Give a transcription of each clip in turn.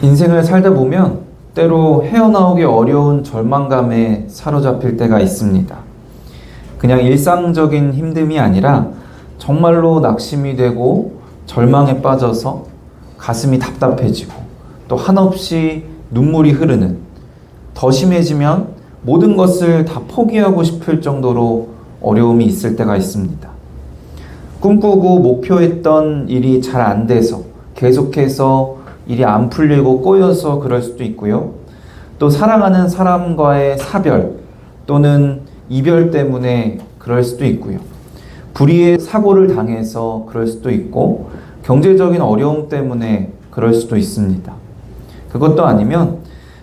인생을 살다 보면 때로 헤어나오기 어려운 절망감에 사로잡힐 때가 있습니다. 그냥 일상적인 힘듦이 아니라 정말로 낙심이 되고 절망에 빠져서 가슴이 답답해지고 또 한없이 눈물이 흐르는, 더 심해지면 모든 것을 다 포기하고 싶을 정도로 어려움이 있을 때가 있습니다. 꿈꾸고 목표했던 일이 잘 안 돼서 계속해서 일이 안 풀리고 꼬여서 그럴 수도 있고요. 또 사랑하는 사람과의 사별 또는 이별 때문에 그럴 수도 있고요. 불의의 사고를 당해서 그럴 수도 있고, 경제적인 어려움 때문에 그럴 수도 있습니다. 그것도 아니면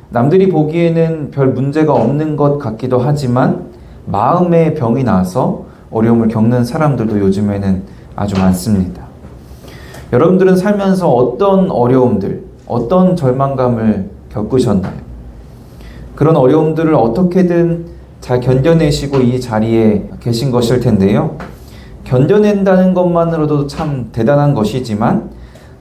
남들이 보기에는 별 문제가 없는 것 같기도 하지만 마음의 병이 나서 어려움을 겪는 사람들도 요즘에는 아주 많습니다. 여러분들은 살면서 어떤 어려움들, 어떤 절망감을 겪으셨나요? 그런 어려움들을 어떻게든 잘 견뎌내시고 이 자리에 계신 것일 텐데요. 견뎌낸다는 것만으로도 참 대단한 것이지만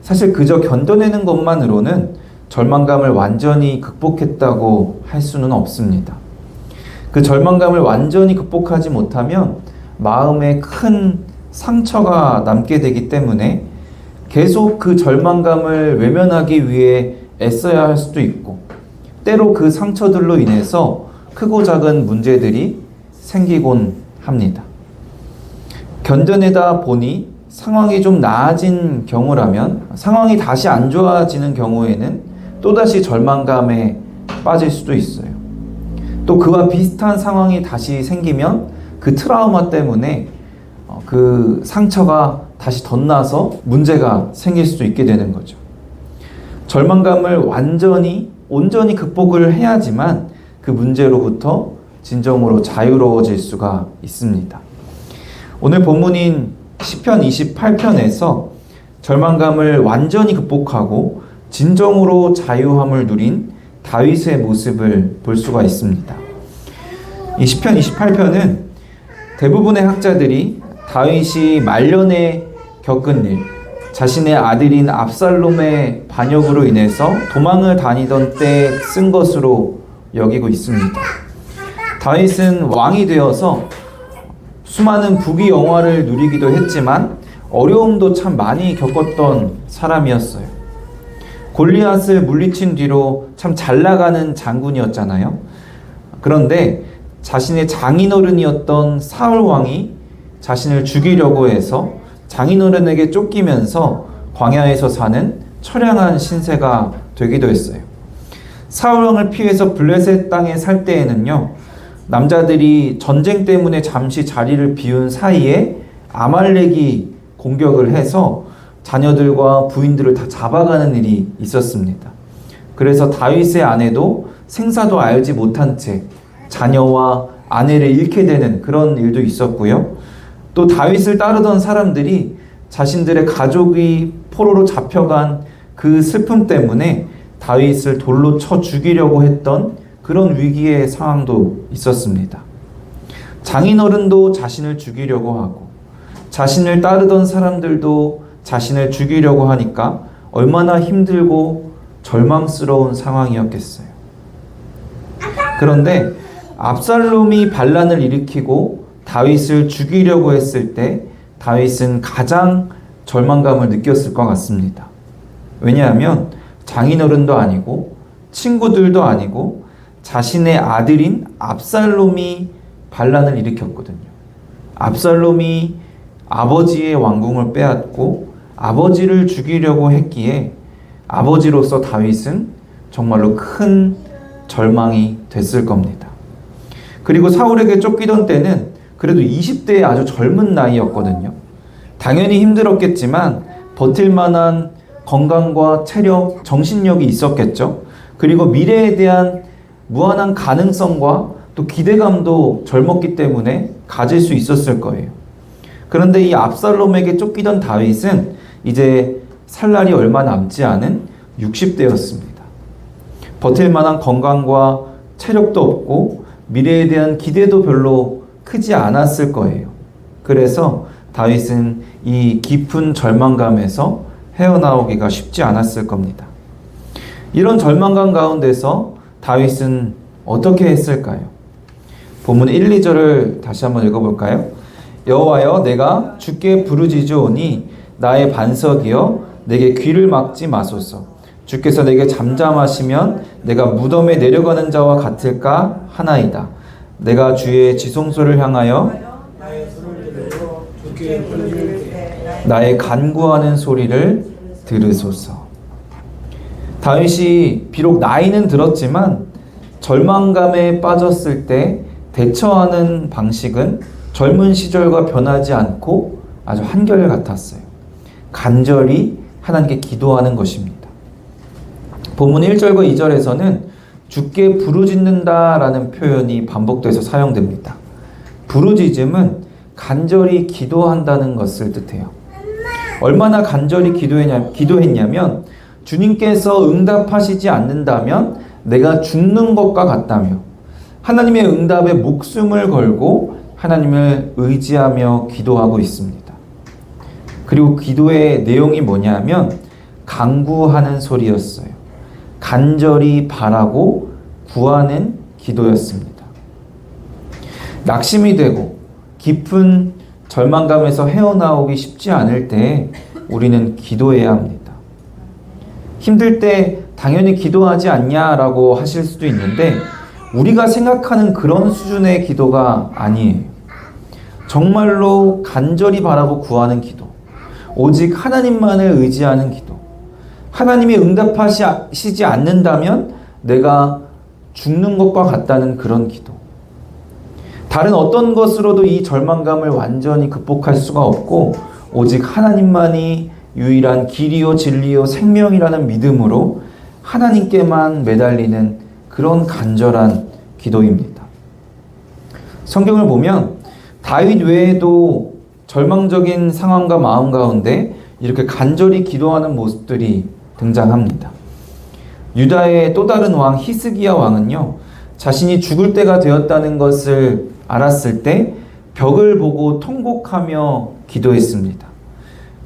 사실 그저 견뎌내는 것만으로는 절망감을 완전히 극복했다고 할 수는 없습니다. 그 절망감을 완전히 극복하지 못하면 마음에 큰 상처가 남게 되기 때문에 계속 그 절망감을 외면하기 위해 애써야 할 수도 있고, 때로 그 상처들로 인해서 크고 작은 문제들이 생기곤 합니다. 견뎌내다 보니 상황이 좀 나아진 경우라면, 상황이 다시 안 좋아지는 경우에는 또다시 절망감에 빠질 수도 있어요. 또 그와 비슷한 상황이 다시 생기면 그 트라우마 때문에 그 상처가 다시 덧나서 문제가 생길 수도 있게 되는 거죠. 절망감을 온전히 극복을 해야지만 그 문제로부터 진정으로 자유로워질 수가 있습니다. 오늘 본문인 시편 28편에서 절망감을 완전히 극복하고 진정으로 자유함을 누린 다윗의 모습을 볼 수가 있습니다. 이 시편 28편은 대부분의 학자들이 다윗이 말년에 겪은 일, 자신의 아들인 압살롬의 반역으로 인해서 도망을 다니던 때 쓴 것으로 여기고 있습니다. 다윗은 왕이 되어서 수많은 부귀 영화를 누리기도 했지만 어려움도 참 많이 겪었던 사람이었어요. 골리앗을 물리친 뒤로 참 잘 나가는 장군이었잖아요. 그런데 자신의 장인어른이었던 사울 왕이 자신을 죽이려고 해서 장인어른에게 쫓기면서 광야에서 사는 처량한 신세가 되기도 했어요. 사울 왕을 피해서 블레셋 땅에 살 때에는요, 남자들이 전쟁 때문에 잠시 자리를 비운 사이에 아말렉이 공격을 해서 자녀들과 부인들을 다 잡아가는 일이 있었습니다. 그래서 다윗의 아내도 생사도 알지 못한 채 자녀와 아내를 잃게 되는 그런 일도 있었고요. 또 다윗을 따르던 사람들이 자신들의 가족이 포로로 잡혀간 그 슬픔 때문에 다윗을 돌로 쳐 죽이려고 했던 그런 위기의 상황도 있었습니다. 장인어른도 자신을 죽이려고 하고 자신을 따르던 사람들도 자신을 죽이려고 하니까 얼마나 힘들고 절망스러운 상황이었겠어요. 그런데 압살롬이 반란을 일으키고 다윗을 죽이려고 했을 때 다윗은 가장 절망감을 느꼈을 것 같습니다. 왜냐하면 장인어른도 아니고 친구들도 아니고 자신의 아들인 압살롬이 반란을 일으켰거든요. 압살롬이 아버지의 왕궁을 빼앗고 아버지를 죽이려고 했기에 아버지로서 다윗은 정말로 큰 절망이 됐을 겁니다. 그리고 사울에게 쫓기던 때는 그래도 20대의 아주 젊은 나이였거든요. 당연히 힘들었겠지만 버틸 만한 건강과 체력, 정신력이 있었겠죠. 그리고 미래에 대한 무한한 가능성과 또 기대감도 젊었기 때문에 가질 수 있었을 거예요. 그런데 이 압살롬에게 쫓기던 다윗은 이제 살 날이 얼마 남지 않은 60대였습니다. 버틸 만한 건강과 체력도 없고 미래에 대한 기대도 별로 크지 않았을 거예요. 그래서 다윗은 이 깊은 절망감에서 헤어나오기가 쉽지 않았을 겁니다. 이런 절망감 가운데서 다윗은 어떻게 했을까요? 본문 1, 2절을 다시 한번 읽어볼까요? 여호와여, 내가 주께 부르짖으오니 나의 반석이여 내게 귀를 막지 마소서. 주께서 내게 잠잠하시면 내가 무덤에 내려가는 자와 같을까 하나이다. 내가 주의 지성소를 향하여 나의 간구하는 소리를 들으소서. 다윗이 비록 나이는 들었지만 절망감에 빠졌을 때 대처하는 방식은 젊은 시절과 변하지 않고 아주 한결같았어요. 간절히 하나님께 기도하는 것입니다. 본문 1절과 2절에서는 주께 부르짖는다라는 표현이 반복돼서 사용됩니다. 부르짖음은 간절히 기도한다는 것을 뜻해요. 얼마나 간절히 기도했냐면 주님께서 응답하시지 않는다면 내가 죽는 것과 같다며 하나님의 응답에 목숨을 걸고 하나님을 의지하며 기도하고 있습니다. 그리고 기도의 내용이 뭐냐면 간구하는 소리였어요. 간절히 바라고 구하는 기도였습니다. 낙심이 되고 깊은 절망감에서 헤어나오기 쉽지 않을 때 우리는 기도해야 합니다. 힘들 때 당연히 기도하지 않냐라고 하실 수도 있는데 우리가 생각하는 그런 수준의 기도가 아니에요. 정말로 간절히 바라고 구하는 기도, 오직 하나님만을 의지하는 기도, 하나님이 응답하시지 않는다면 내가 죽는 것과 같다는 그런 기도. 다른 어떤 것으로도 이 절망감을 완전히 극복할 수가 없고 오직 하나님만이 유일한 길이요 진리요 생명이라는 믿음으로 하나님께만 매달리는 그런 간절한 기도입니다. 성경을 보면 다윗 외에도 절망적인 상황과 마음 가운데 이렇게 간절히 기도하는 모습들이 등장합니다. 유다의 또 다른 왕 히스기야 왕은요, 자신이 죽을 때가 되었다는 것을 알았을 때 벽을 보고 통곡하며 기도했습니다.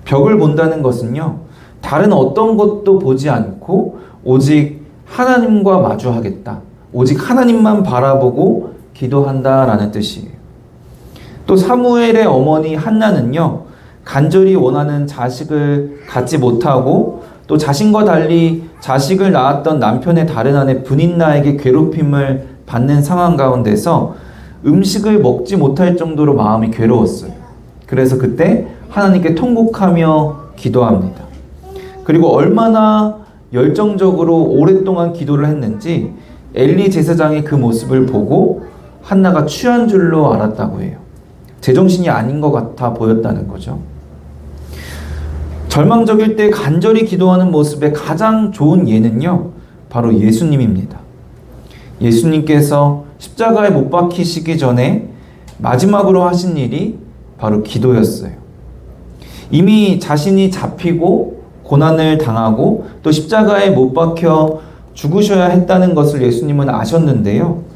벽을 본다는 것은요, 다른 어떤 것도 보지 않고 오직 하나님과 마주하겠다, 오직 하나님만 바라보고 기도한다라는 뜻이에요. 또 사무엘의 어머니 한나는요, 간절히 원하는 자식을 갖지 못하고 또 자신과 달리 자식을 낳았던 남편의 다른 아내 브닌나에게 괴롭힘을 받는 상황 가운데서 음식을 먹지 못할 정도로 마음이 괴로웠어요. 그래서 그때 하나님께 통곡하며 기도합니다. 그리고 얼마나 열정적으로 오랫동안 기도를 했는지 엘리 제사장이 그 모습을 보고 한나가 취한 줄로 알았다고 해요. 제정신이 아닌 것 같아 보였다는 거죠. 절망적일 때 간절히 기도하는 모습의 가장 좋은 예는요, 바로 예수님입니다. 예수님께서 십자가에 못 박히시기 전에 마지막으로 하신 일이 바로 기도였어요. 이미 자신이 잡히고 고난을 당하고 또 십자가에 못 박혀 죽으셔야 했다는 것을 예수님은 아셨는데요.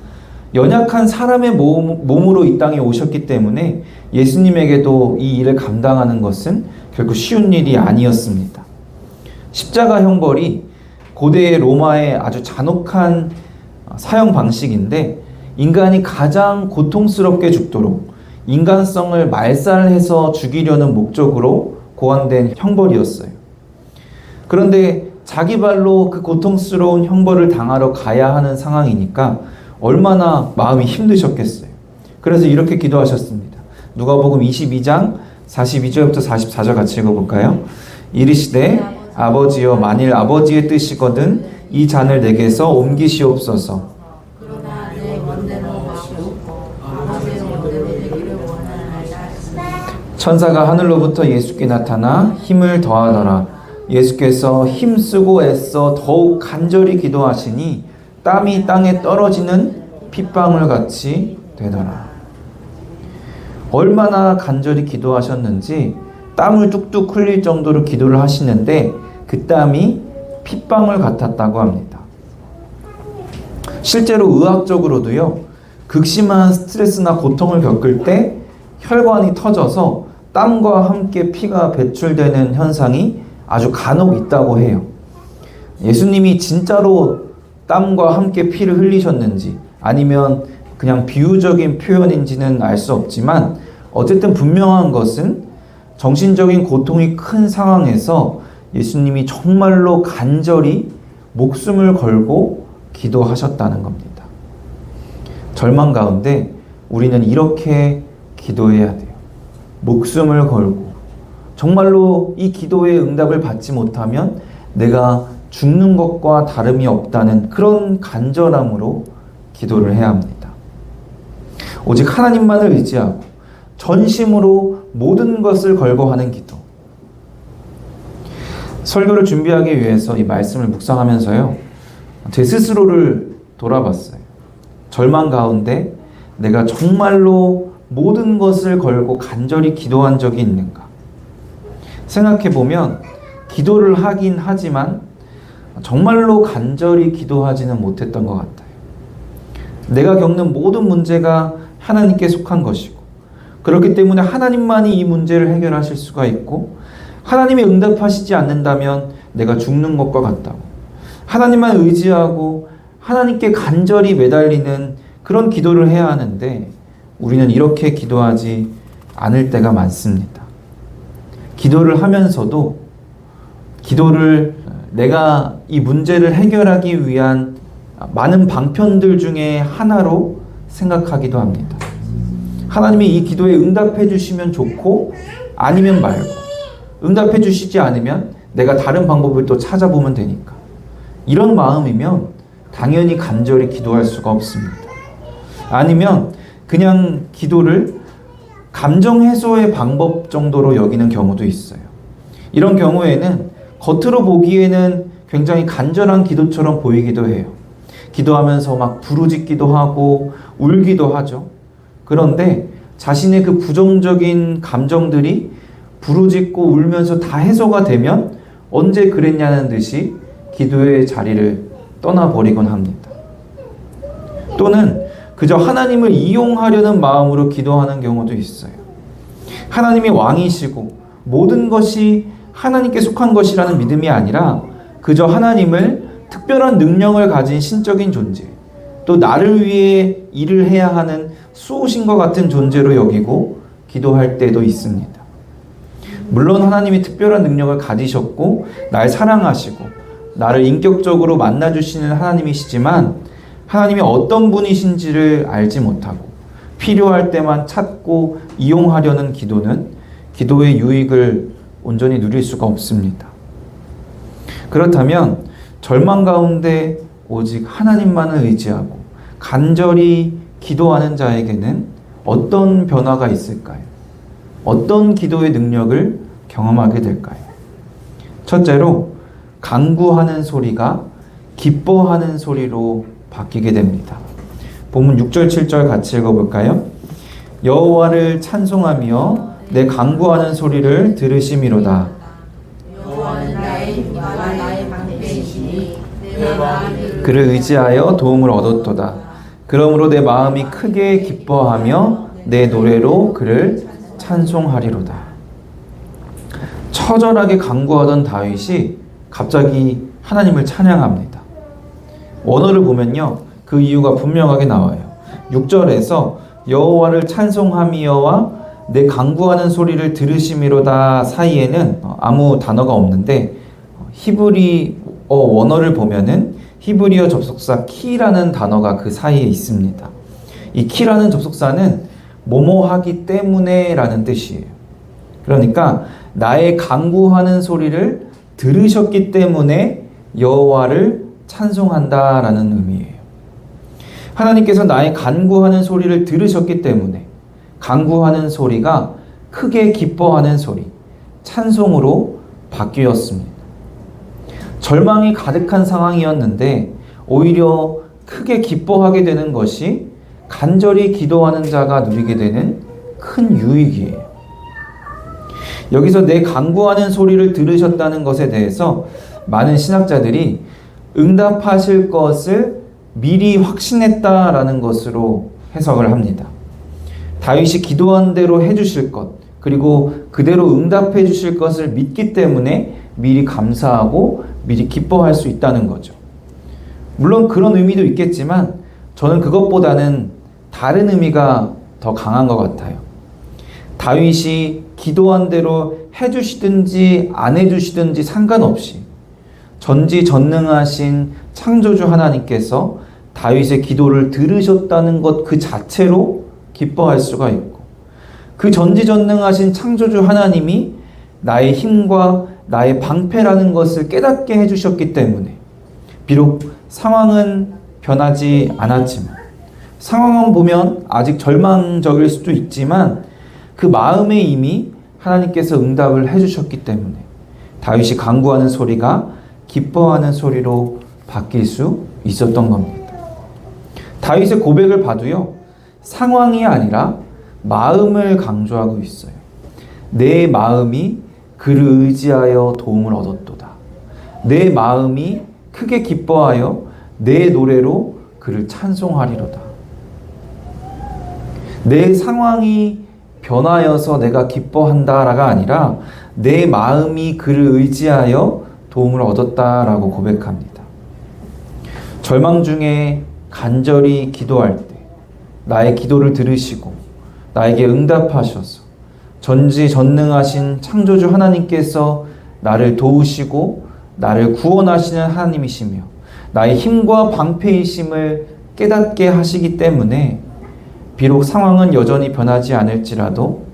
연약한 사람의 몸으로 이 땅에 오셨기 때문에 예수님에게도 이 일을 감당하는 것은 결코 쉬운 일이 아니었습니다. 십자가 형벌이 고대의 로마의 아주 잔혹한 사형 방식인데 인간이 가장 고통스럽게 죽도록 인간성을 말살해서 죽이려는 목적으로 고안된 형벌이었어요. 그런데 자기 발로 그 고통스러운 형벌을 당하러 가야 하는 상황이니까 얼마나 마음이 힘드셨겠어요. 그래서 이렇게 기도하셨습니다. 누가복음 22장 42절부터 44절 같이 읽어볼까요? 이르시되 아버지여, 만일 아버지의 뜻이거든 이 잔을 내게서 옮기시옵소서. 그러나 내 원대로 하시고 아버지의 원대로 되기를 원하나이다. 천사가 하늘로부터 예수께 나타나 힘을 더하더라. 예수께서 힘쓰고 애써 더욱 간절히 기도하시니 땀이 땅에 떨어지는 핏방울 같이 되더라. 얼마나 간절히 기도하셨는지 땀을 뚝뚝 흘릴 정도로 기도를 하시는데 그 땀이 핏방울 같았다고 합니다. 실제로 의학적으로도요, 극심한 스트레스나 고통을 겪을 때 혈관이 터져서 땀과 함께 피가 배출되는 현상이 아주 간혹 있다고 해요. 예수님이 진짜로 땀과 함께 피를 흘리셨는지 아니면 그냥 비유적인 표현인지는 알 수 없지만 어쨌든 분명한 것은 정신적인 고통이 큰 상황에서 예수님이 정말로 간절히 목숨을 걸고 기도하셨다는 겁니다. 절망 가운데 우리는 이렇게 기도해야 돼요. 목숨을 걸고 정말로 이 기도의 응답을 받지 못하면 내가 죽는 것과 다름이 없다는 그런 간절함으로 기도를 해야 합니다. 오직 하나님만을 의지하고 전심으로 모든 것을 걸고 하는 기도. 설교를 준비하기 위해서 이 말씀을 묵상하면서요, 제 스스로를 돌아봤어요. 절망 가운데 내가 정말로 모든 것을 걸고 간절히 기도한 적이 있는가? 생각해보면 기도를 하긴 하지만 정말로 간절히 기도하지는 못했던 것 같아요. 내가 겪는 모든 문제가 하나님께 속한 것이고 그렇기 때문에 하나님만이 이 문제를 해결하실 수가 있고 하나님이 응답하시지 않는다면 내가 죽는 것과 같다고 하나님만 의지하고 하나님께 간절히 매달리는 그런 기도를 해야 하는데 우리는 이렇게 기도하지 않을 때가 많습니다. 기도를 하면서도 기도를 내가 이 문제를 해결하기 위한 많은 방편들 중에 하나로 생각하기도 합니다. 하나님이 이 기도에 응답해 주시면 좋고 아니면 말고 응답해 주시지 않으면 내가 다른 방법을 또 찾아보면 되니까 이런 마음이면 당연히 간절히 기도할 수가 없습니다. 아니면 그냥 기도를 감정 해소의 방법 정도로 여기는 경우도 있어요. 이런 경우에는 겉으로 보기에는 굉장히 간절한 기도처럼 보이기도 해요. 기도하면서 막 부르짖기도 하고 울기도 하죠. 그런데 자신의 그 부정적인 감정들이 부르짖고 울면서 다 해소가 되면 언제 그랬냐는 듯이 기도의 자리를 떠나버리곤 합니다. 또는 그저 하나님을 이용하려는 마음으로 기도하는 경우도 있어요. 하나님이 왕이시고 모든 것이 하나님께 속한 것이라는 믿음이 아니라 그저 하나님을 특별한 능력을 가진 신적인 존재, 또 나를 위해 일을 해야 하는 수호신과 같은 존재로 여기고 기도할 때도 있습니다. 물론 하나님이 특별한 능력을 가지셨고 날 사랑하시고 나를 인격적으로 만나주시는 하나님이시지만 하나님이 어떤 분이신지를 알지 못하고 필요할 때만 찾고 이용하려는 기도는 기도의 유익을 온전히 누릴 수가 없습니다. 그렇다면 절망 가운데 오직 하나님만을 의지하고 간절히 기도하는 자에게는 어떤 변화가 있을까요? 어떤 기도의 능력을 경험하게 될까요? 첫째로 간구하는 소리가 기뻐하는 소리로 바뀌게 됩니다. 본문 6절 7절 같이 읽어볼까요? 여호와를 찬송하며 내 간구하는 소리를 들으심이로다. 여호와는 나의 힘과 나의 방패이시니 내 마음이 그를 의지하여 도움을 얻었도다. 그러므로 내 마음이 크게 기뻐하며 내 노래로 그를 찬송하리로다. 처절하게 간구하던 다윗이 갑자기 하나님을 찬양합니다. 원어를 보면요, 그 이유가 분명하게 나와요. 6절에서 여호와를 찬송하미여와 내 간구하는 소리를 들으심이로다 사이에는 아무 단어가 없는데 히브리어 원어를 보면은 히브리어 접속사 키라는 단어가 그 사이에 있습니다. 이 키라는 접속사는 뭐뭐 하기 때문에 라는 뜻이에요. 그러니까 나의 간구하는 소리를 들으셨기 때문에 여호와를 찬송한다 라는 의미예요. 하나님께서 나의 간구하는 소리를 들으셨기 때문에 간구하는 소리가 크게 기뻐하는 소리, 찬송으로 바뀌었습니다. 절망이 가득한 상황이었는데 오히려 크게 기뻐하게 되는 것이 간절히 기도하는 자가 누리게 되는 큰 유익이에요. 여기서 내 간구하는 소리를 들으셨다는 것에 대해서 많은 신학자들이 응답하실 것을 미리 확신했다라는 것으로 해석을 합니다. 다윗이 기도한 대로 해주실 것, 그리고 그대로 응답해 주실 것을 믿기 때문에 미리 감사하고 미리 기뻐할 수 있다는 거죠. 물론 그런 의미도 있겠지만 저는 그것보다는 다른 의미가 더 강한 것 같아요. 다윗이 기도한 대로 해주시든지 안 해주시든지 상관없이 전지전능하신 창조주 하나님께서 다윗의 기도를 들으셨다는 것 그 자체로 기뻐할 수가 있고, 그 전지전능하신 창조주 하나님이 나의 힘과 나의 방패라는 것을 깨닫게 해주셨기 때문에 비록 상황은 변하지 않았지만, 상황은 보면 아직 절망적일 수도 있지만 그 마음에 이미 하나님께서 응답을 해주셨기 때문에 다윗이 간구하는 소리가 기뻐하는 소리로 바뀔 수 있었던 겁니다. 다윗의 고백을 봐도요, 상황이 아니라 마음을 강조하고 있어요. 내 마음이 그를 의지하여 도움을 얻었도다. 내 마음이 크게 기뻐하여 내 노래로 그를 찬송하리로다. 내 상황이 변하여서 내가 기뻐한다라가 아니라 내 마음이 그를 의지하여 도움을 얻었다라고 고백합니다. 절망 중에 간절히 기도할 때 나의 기도를 들으시고 나에게 응답하셔서 전지전능하신 창조주 하나님께서 나를 도우시고 나를 구원하시는 하나님이시며 나의 힘과 방패이심을 깨닫게 하시기 때문에 비록 상황은 여전히 변하지 않을지라도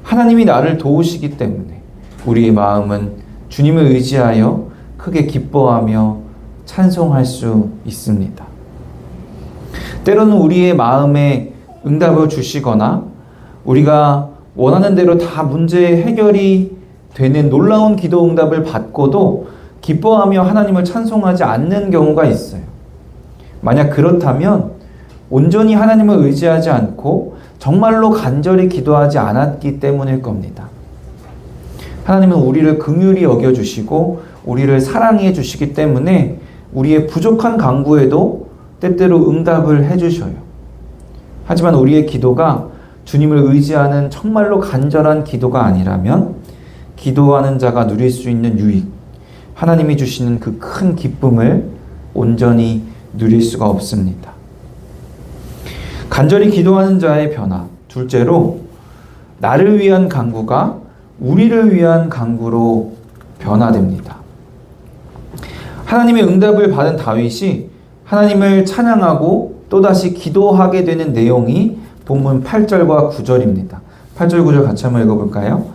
하나님이 나를 도우시기 때문에 우리의 마음은 주님을 의지하여 크게 기뻐하며 찬송할 수 있습니다. 때로는 우리의 마음에 응답을 주시거나 우리가 원하는 대로 다 문제 해결이 되는 놀라운 기도 응답을 받고도 기뻐하며 하나님을 찬송하지 않는 경우가 있어요. 만약 그렇다면 온전히 하나님을 의지하지 않고 정말로 간절히 기도하지 않았기 때문일 겁니다. 하나님은 우리를 긍휼히 여겨주시고 우리를 사랑해 주시기 때문에 우리의 부족한 간구에도 때때로 응답을 해주셔요. 하지만 우리의 기도가 주님을 의지하는 정말로 간절한 기도가 아니라면 기도하는 자가 누릴 수 있는 유익, 하나님이 주시는 그 큰 기쁨을 온전히 누릴 수가 없습니다. 간절히 기도하는 자의 변화, 둘째로 나를 위한 간구가 우리를 위한 간구로 변화됩니다. 하나님의 응답을 받은 다윗이 하나님을 찬양하고 또다시 기도하게 되는 내용이 본문 8절과 9절입니다. 8절 9절 같이 한번 읽어볼까요?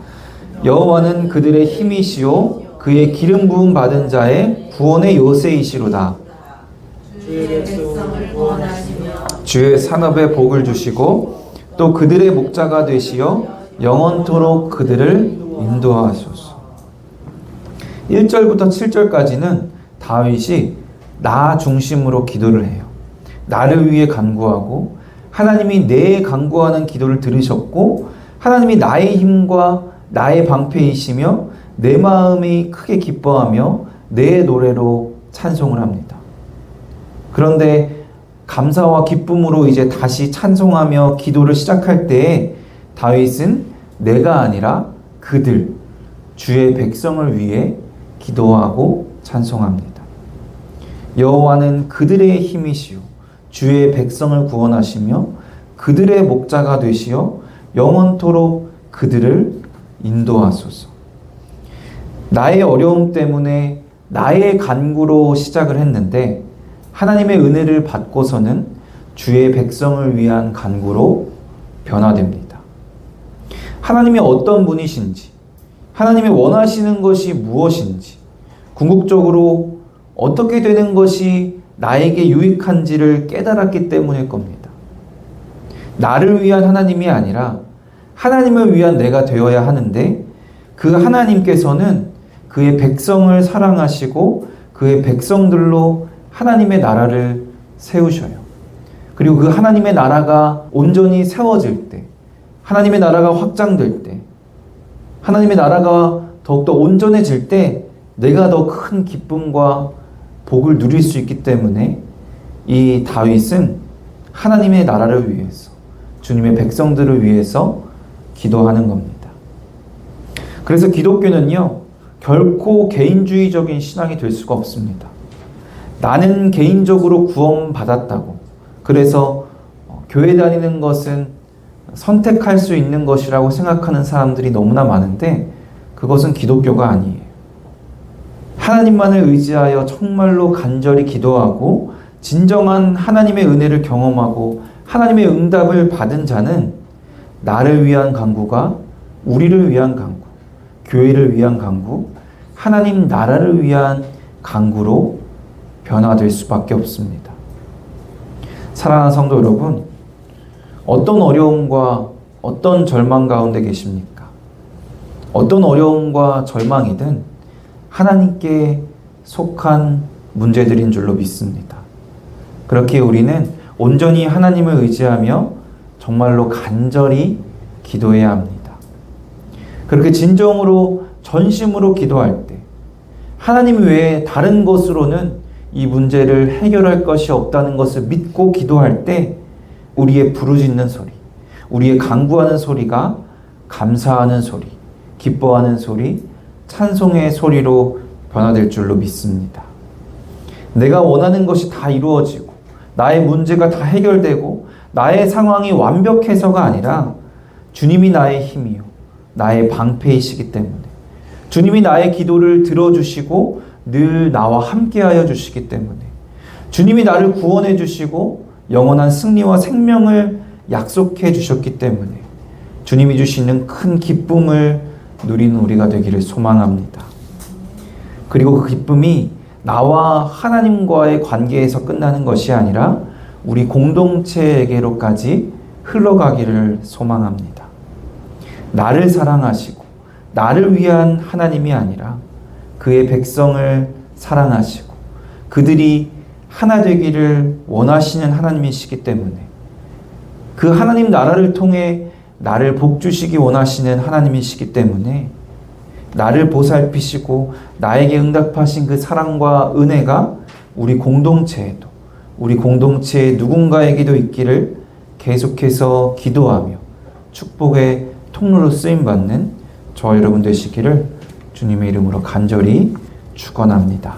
여호와는 그들의 힘이시오 그의 기름 부음 받은 자의 구원의 요새이시로다. 주의 백성을 구원하시며 주의 산업에 복을 주시고 또 그들의 목자가 되시어 영원토록 그들을 인도하소서. 1절부터 7절까지는 다윗이 나 중심으로 기도를 해요. 나를 위해 간구하고 하나님이 내 간구하는 기도를 들으셨고 하나님이 나의 힘과 나의 방패이시며 내 마음이 크게 기뻐하며 내 노래로 찬송을 합니다. 그런데 감사와 기쁨으로 이제 다시 찬송하며 기도를 시작할 때에 다윗은 내가 아니라 그들, 주의 백성을 위해 기도하고 찬송합니다. 여호와는 그들의 힘이시오 주의 백성을 구원하시며 그들의 목자가 되시어 영원토록 그들을 인도하소서. 나의 어려움 때문에 나의 간구로 시작을 했는데 하나님의 은혜를 받고서는 주의 백성을 위한 간구로 변화됩니다. 하나님이 어떤 분이신지, 하나님이 원하시는 것이 무엇인지, 궁극적으로 어떻게 되는 것이 나에게 유익한지를 깨달았기 때문일 겁니다. 나를 위한 하나님이 아니라 하나님을 위한 내가 되어야 하는데 그 하나님께서는 그의 백성을 사랑하시고 그의 백성들로 하나님의 나라를 세우셔요. 그리고 그 하나님의 나라가 온전히 세워질 때, 하나님의 나라가 확장될 때, 하나님의 나라가 더욱더 온전해질 때 내가 더 큰 기쁨과 복을 누릴 수 있기 때문에 이 다윗은 하나님의 나라를 위해서, 주님의 백성들을 위해서 기도하는 겁니다. 그래서 기독교는요, 결코 개인주의적인 신앙이 될 수가 없습니다. 나는 개인적으로 구원받았다고, 그래서 교회 다니는 것은 선택할 수 있는 것이라고 생각하는 사람들이 너무나 많은데, 그것은 기독교가 아니에요. 하나님만을 의지하여 정말로 간절히 기도하고 진정한 하나님의 은혜를 경험하고 하나님의 응답을 받은 자는 나를 위한 간구가 우리를 위한 간구, 교회를 위한 간구, 하나님 나라를 위한 간구로 변화될 수밖에 없습니다. 사랑하는 성도 여러분, 어떤 어려움과 어떤 절망 가운데 계십니까? 어떤 어려움과 절망이든 하나님께 속한 문제들인 줄로 믿습니다. 그렇게 우리는 온전히 하나님을 의지하며 정말로 간절히 기도해야 합니다. 그렇게 진정으로 전심으로 기도할 때 하나님 외에 다른 것으로는 이 문제를 해결할 것이 없다는 것을 믿고 기도할 때 우리의 부르짖는 소리, 우리의 간구하는 소리가 감사하는 소리, 기뻐하는 소리, 찬송의 소리로 변화될 줄로 믿습니다. 내가 원하는 것이 다 이루어지고 나의 문제가 다 해결되고 나의 상황이 완벽해서가 아니라 주님이 나의 힘이요 나의 방패이시기 때문에, 주님이 나의 기도를 들어주시고 늘 나와 함께하여 주시기 때문에, 주님이 나를 구원해 주시고 영원한 승리와 생명을 약속해 주셨기 때문에 주님이 주시는 큰 기쁨을 누리는 우리가 되기를 소망합니다. 그리고 그 기쁨이 나와 하나님과의 관계에서 끝나는 것이 아니라 우리 공동체에게로까지 흘러가기를 소망합니다. 나를 사랑하시고 나를 위한 하나님이 아니라 그의 백성을 사랑하시고 그들이 하나 되기를 원하시는 하나님이시기 때문에, 그 하나님 나라를 통해 나를 복주시기 원하시는 하나님이시기 때문에 나를 보살피시고 나에게 응답하신 그 사랑과 은혜가 우리 공동체에도, 우리 공동체의 누군가에게도 있기를 계속해서 기도하며 축복의 통로로 쓰임받는 저와 여러분 되시기를 주님의 이름으로 간절히 축원합니다.